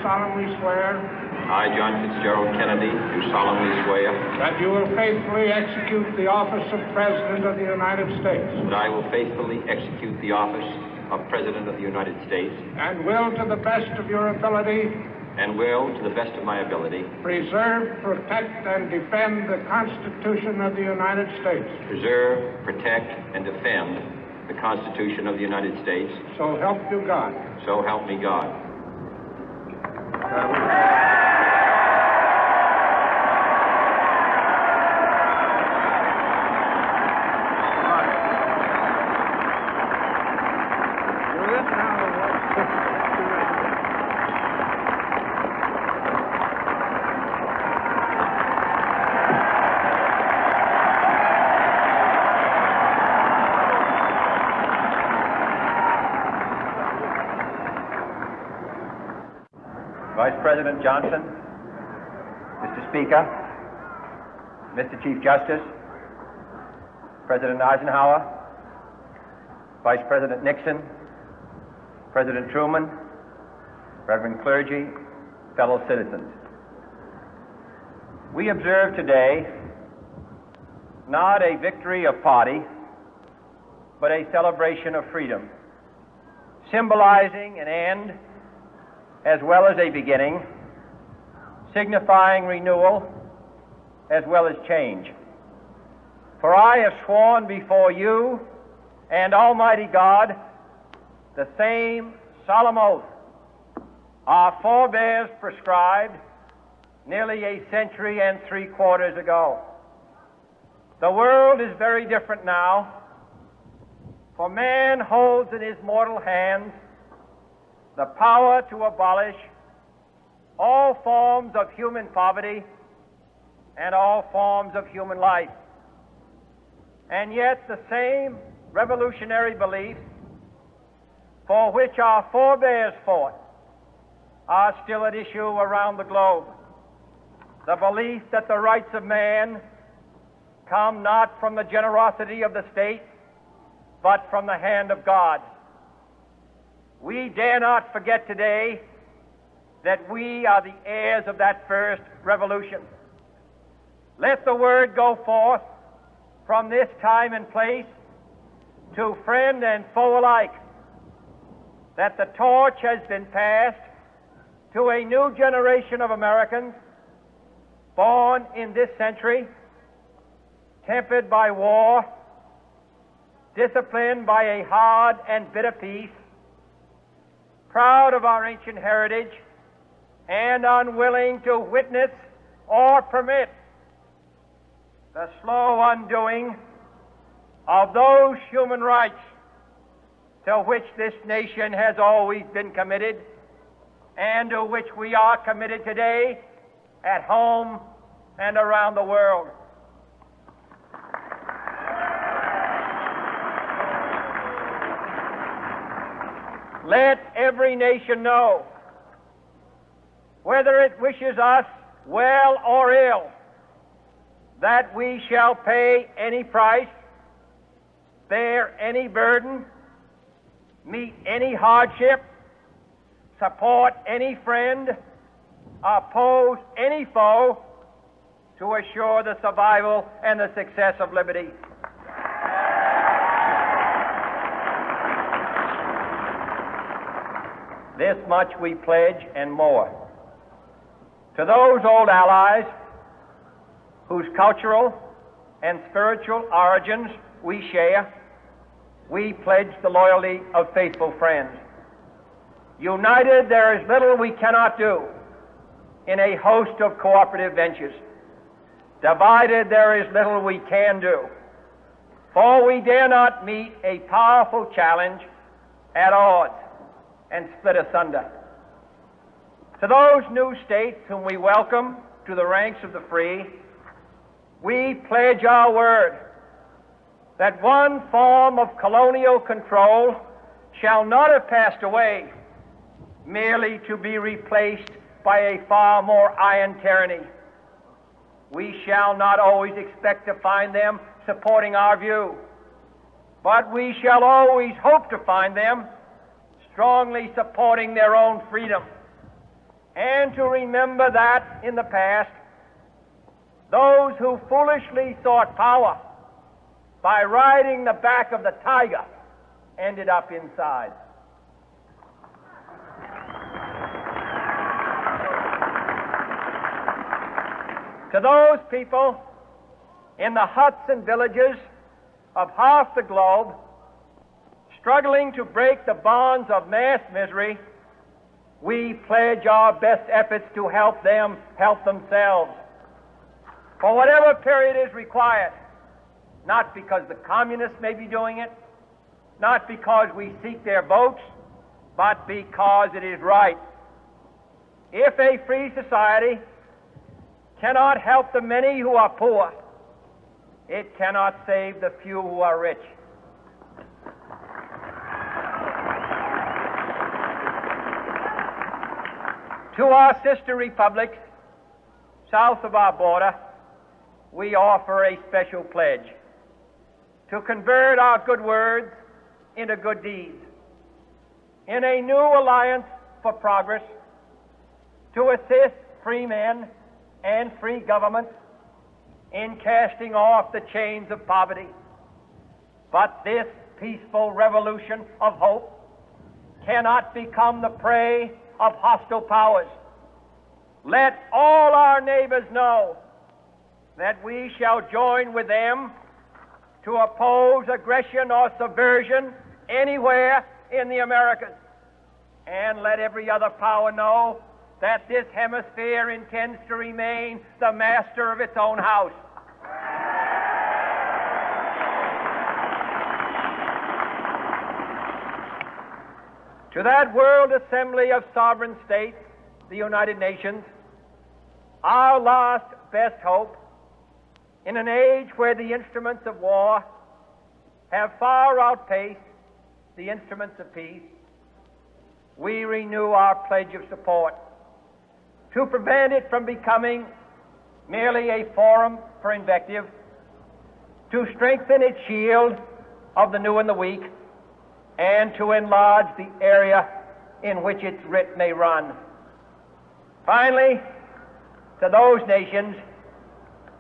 solemnly swear I, John Fitzgerald Kennedy, do solemnly swear that you will faithfully execute the office of President of the United States that I will faithfully execute the office of President of the United States and will, to the best of your ability, and will, to the best of my ability, preserve, protect, and defend the Constitution of the United States. preserve, protect, and defend the Constitution of the United States. So help you God. So help me God. Vice President Johnson, Mr. Speaker, Mr. Chief Justice, President Eisenhower, Vice President Nixon, President Truman, Reverend clergy, fellow citizens. We observe today not a victory of party, but a celebration of freedom, symbolizing an end as well as a beginning, signifying renewal as well as change. For I have sworn before you and Almighty God the same solemn oath our forebears prescribed nearly a century and 3/4 ago. The world is very different now, for man holds in his mortal hands the power to abolish all forms of human poverty and all forms of human life. And yet the same revolutionary beliefs for which our forebears fought are still at issue around the globe. The belief that the rights of man come not from the generosity of the state, but from the hand of God. We dare not forget today that we are the heirs of that first revolution. Let the word go forth from this time and place to friend and foe alike that the torch has been passed to a new generation of Americans born in this century, tempered by war, disciplined by a hard and bitter peace, proud of our ancient heritage, and unwilling to witness or permit the slow undoing of those human rights to which this nation has always been committed and to which we are committed today at home and around the world. Let every nation know, whether it wishes us well or ill, that we shall pay any price, bear any burden, meet any hardship, support any friend, oppose any foe to assure the survival and the success of liberty. This much we pledge and more. To those old allies whose cultural and spiritual origins we share, we pledge the loyalty of faithful friends. United, there is little we cannot do in a host of cooperative ventures. Divided, there is little we can do, for we dare not meet a powerful challenge at odds and split asunder. To those new states whom we welcome to the ranks of the free, we pledge our word that one form of colonial control shall not have passed away merely to be replaced by a far more iron tyranny. We shall not always expect to find them supporting our view, but we shall always hope to find them strongly supporting their own freedom. and to remember that in the past, those who foolishly sought power by riding the back of the tiger ended up inside. To those people in the huts and villages of half the globe struggling to break the bonds of mass misery, we pledge our best efforts to help them help themselves for whatever period is required, not because the communists may be doing it, not because we seek their votes, but because it is right. If a free society cannot help the many who are poor, it cannot save the few who are rich. To our sister republics south of our border, we offer a special pledge to convert our good words into good deeds, in a new alliance for progress, to assist free men and free governments in casting off the chains of poverty. But this peaceful revolution of hope cannot become the prey of hostile powers. Let all our neighbors know that we shall join with them to oppose aggression or subversion anywhere in the Americas. And let every other power know that this hemisphere intends to remain the master of its own house. To that World Assembly of Sovereign States, the United Nations, our last best hope, in an age where the instruments of war have far outpaced the instruments of peace, we renew our pledge of support to prevent it from becoming merely a forum for invective, to strengthen its shield of the new and the weak, and to enlarge the area in which its writ may run. Finally, to those nations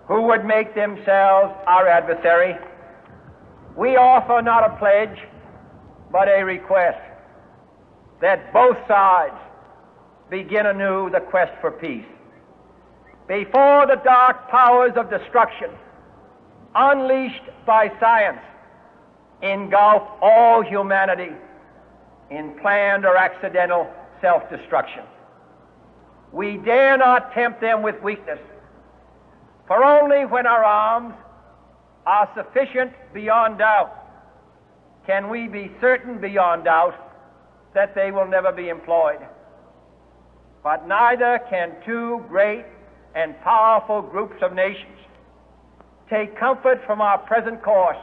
who would make themselves our adversary, we offer not a pledge, but a request that both sides begin anew the quest for peace. Before the dark powers of destruction, unleashed by science, engulf all humanity in planned or accidental self-destruction, we dare not tempt them with weakness, for only when our arms are sufficient beyond doubt can we be certain beyond doubt that they will never be employed. But neither can two great and powerful groups of nations take comfort from our present course,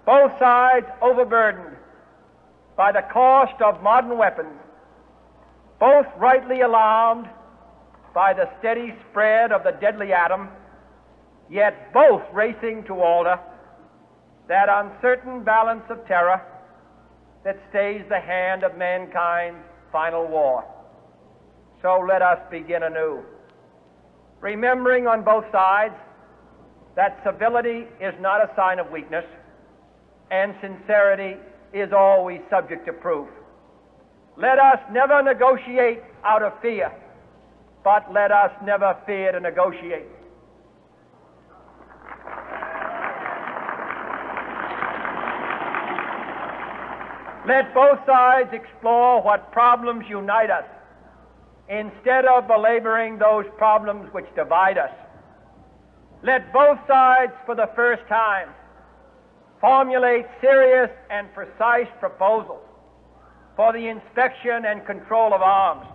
both sides overburdened by the cost of modern weapons, both rightly alarmed by the steady spread of the deadly atom, yet both racing to alter that uncertain balance of terror that stays the hand of mankind's final war. So let us begin anew, remembering on both sides that civility is not a sign of weakness, and sincerity is always subject to proof. Let us never negotiate out of fear, but let us never fear to negotiate. Let both sides explore what problems unite us, instead of belaboring those problems which divide us. Let both sides, for the first time, formulate serious and precise proposals for the inspection and control of arms,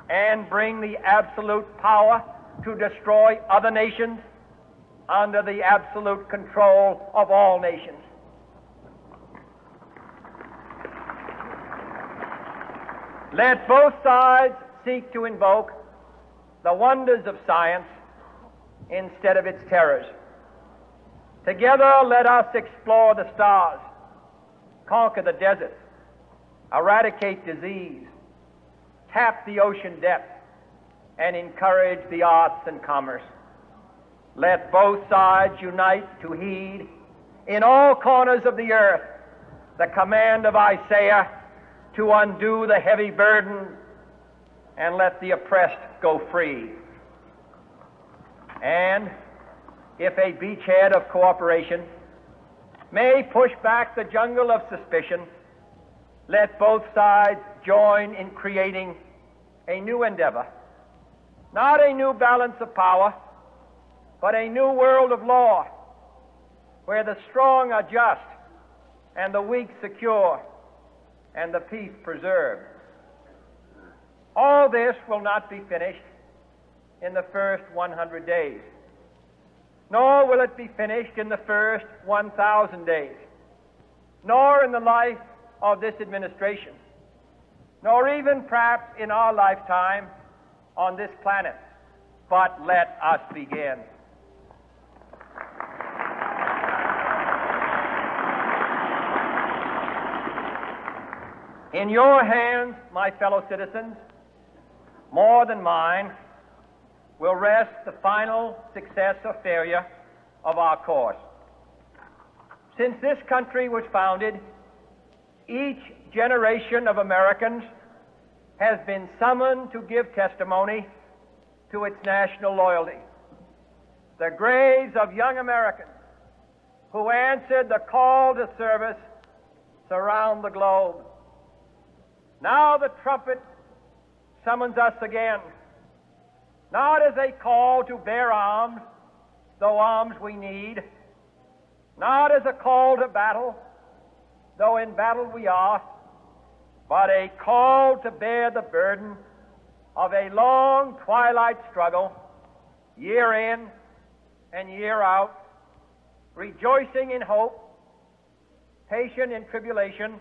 and bring the absolute power to destroy other nations under the absolute control of all nations. Let both sides seek to invoke the wonders of science instead of its terrors. Together, let us explore the stars, conquer the deserts, eradicate disease, tap the ocean depths, and encourage the arts and commerce. Let both sides unite to heed in all corners of the earth the command of Isaiah to undo the heavy burden and let the oppressed go free. And if a beachhead of cooperation may push back the jungle of suspicion, let both sides join in creating a new endeavor, not a new balance of power, but a new world of law, where the strong are just and the weak secure and the peace preserved. All this will not be finished in the first 100 days, nor will it be finished in the first 1,000 days, nor in the life of this administration, nor even perhaps in our lifetime on this planet. But let us begin. In your hands, my fellow citizens, more than mine, will rest the final success or failure of our course. Since this country was founded, each generation of Americans has been summoned to give testimony to its national loyalty. The graves of young Americans who answered the call to service surround the globe. Now the trumpet summons us again, not as a call to bear arms, though arms we need, not as a call to battle, though in battle we are, but a call to bear the burden of a long twilight struggle, year in and year out, rejoicing in hope, patient in tribulation,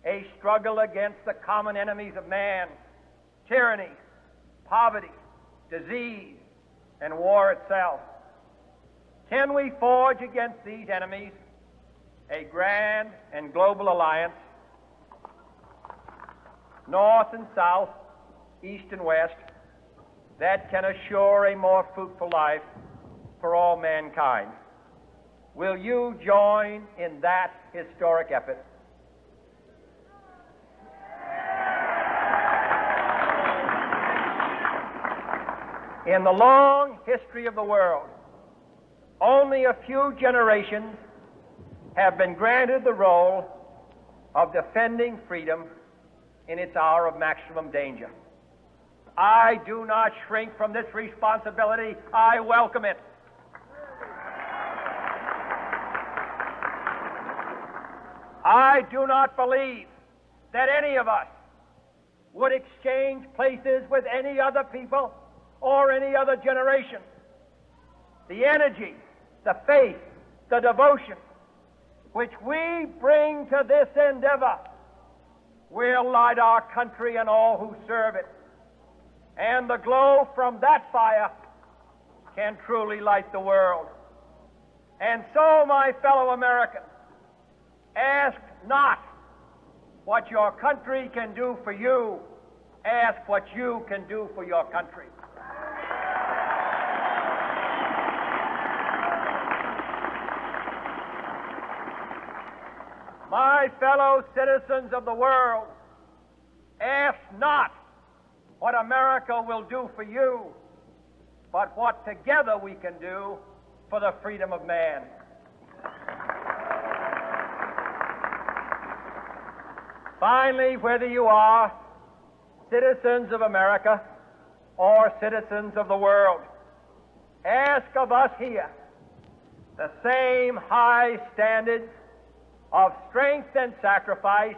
a struggle against the common enemies of man, tyranny, poverty, disease, and war itself. Can we forge against these enemies a grand and global alliance, north and south, east and west, that can assure a more fruitful life for all mankind? Will you join in that historic effort? In the long history of the world, only a few generations have been granted the role of defending freedom in its hour of maximum danger. I do not shrink from this responsibility. I welcome it. I do not believe that any of us would exchange places with any other people or any other generation. The energy, the faith, the devotion which we bring to this endeavor will light our country and all who serve it. And the glow from that fire can truly light the world. And so, my fellow Americans, ask not what your country can do for you, ask what you can do for your country. My fellow citizens of the world, ask not what America will do for you, but what together we can do for the freedom of man. Finally, whether you are citizens of America or citizens of the world, ask of us here the same high standards of strength and sacrifice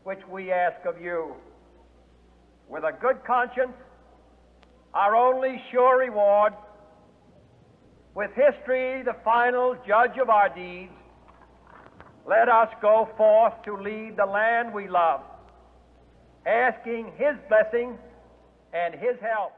which we ask of you. With a good conscience, our only sure reward, with history the final judge of our deeds, let us go forth to lead the land we love, asking His blessing and His help